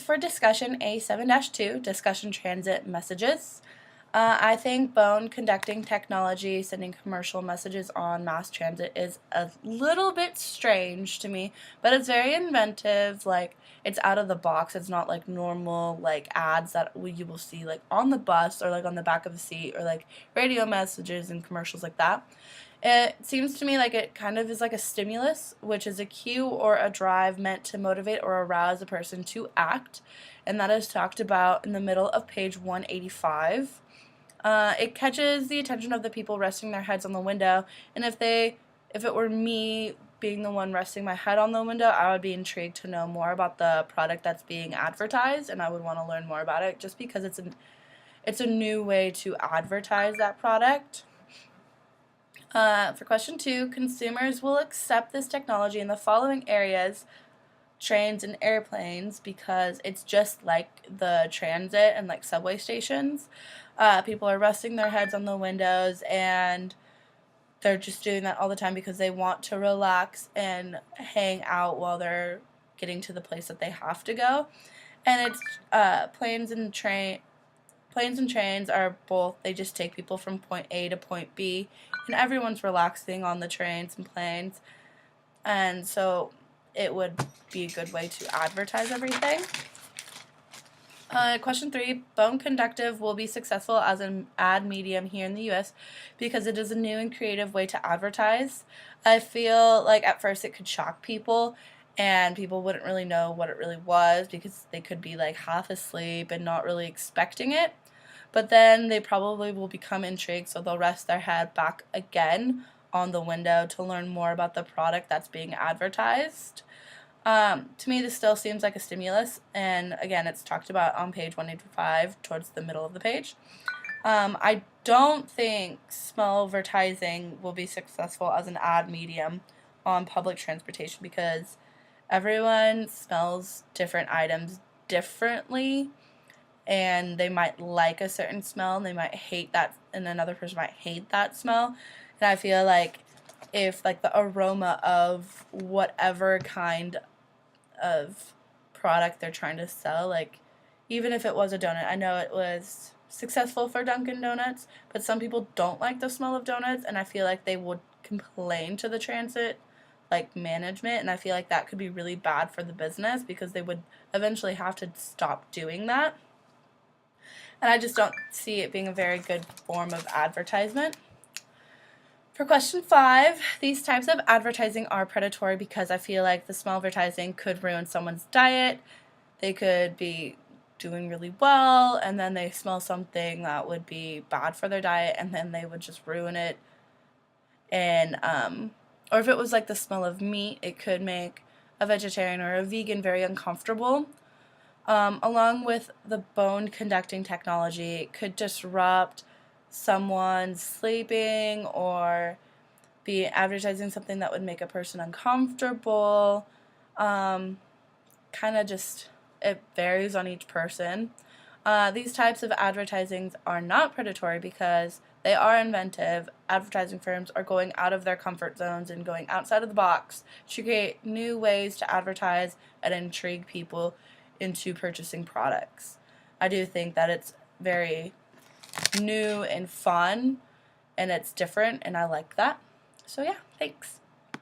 for Discussion A7-2, Discussion Transit Messages. I think bone conducting technology sending commercial messages on mass transit is a little bit strange to me, but it's very inventive. Like, it's out of the box. It's not like normal like ads that you will see like on the bus or like on the back of a seat or like radio messages and commercials like that. It seems to me like it kind of is like a stimulus, which is a cue or a drive meant to motivate or arouse a person to act, and that is talked about in the middle of page 185. It catches the attention of the people resting their heads on the window, and if it were me being the one resting my head on the window, I would be intrigued to know more about the product that's being advertised, and I would want to learn more about it just because it's a new way to advertise that product. For question 2, consumers will accept this technology in the following areas: trains and airplanes, because it's just like the transit and like subway stations. People are resting their heads on the windows, and they're just doing that all the time because they want to relax and hang out while they're getting to the place that they have to go. And it's planes and trains are both, they just take people from point A to point B, and everyone's relaxing on the trains and planes, and so it would be a good way to advertise everything. Question 3, bone conductive will be successful as an ad medium here in the U.S. because it is a new and creative way to advertise. I feel like at first it could shock people, and people wouldn't really know what it really was because they could be like half asleep and not really expecting it. But then they probably will become intrigued, so they'll rest their head back again on the window to learn more about the product that's being advertised. To me, this still seems like a stimulus, and again, it's talked about on page 185 towards the middle of the page. I don't think smell advertising will be successful as an ad medium on public transportation because everyone smells different items differently, and they might like a certain smell and they might hate that, and another person might hate that smell. And I feel like if like the aroma of whatever kind of product they're trying to sell, like even if it was a donut, I know it was successful for Dunkin' Donuts, but some people don't like the smell of donuts, and I feel like they would complain to the transit like management, and I feel like that could be really bad for the business because they would eventually have to stop doing that. And I just don't see it being a very good form of advertisement. For question 5, these types of advertising are predatory because I feel like the smell advertising could ruin someone's diet. They could be doing really well, and then they smell something that would be bad for their diet, and then they would just ruin it. And or if it was like the smell of meat, it could make a vegetarian or a vegan very uncomfortable. Along with the bone conducting technology, it could disrupt someone's sleeping or be advertising something that would make a person uncomfortable. Kind of just, it varies on each person. These types of advertisings are not predatory because they are inventive. Advertising firms are going out of their comfort zones and going outside of the box to create new ways to advertise and intrigue people into purchasing products. I do think that it's very new and fun, and it's different, and I like that. So yeah, thanks.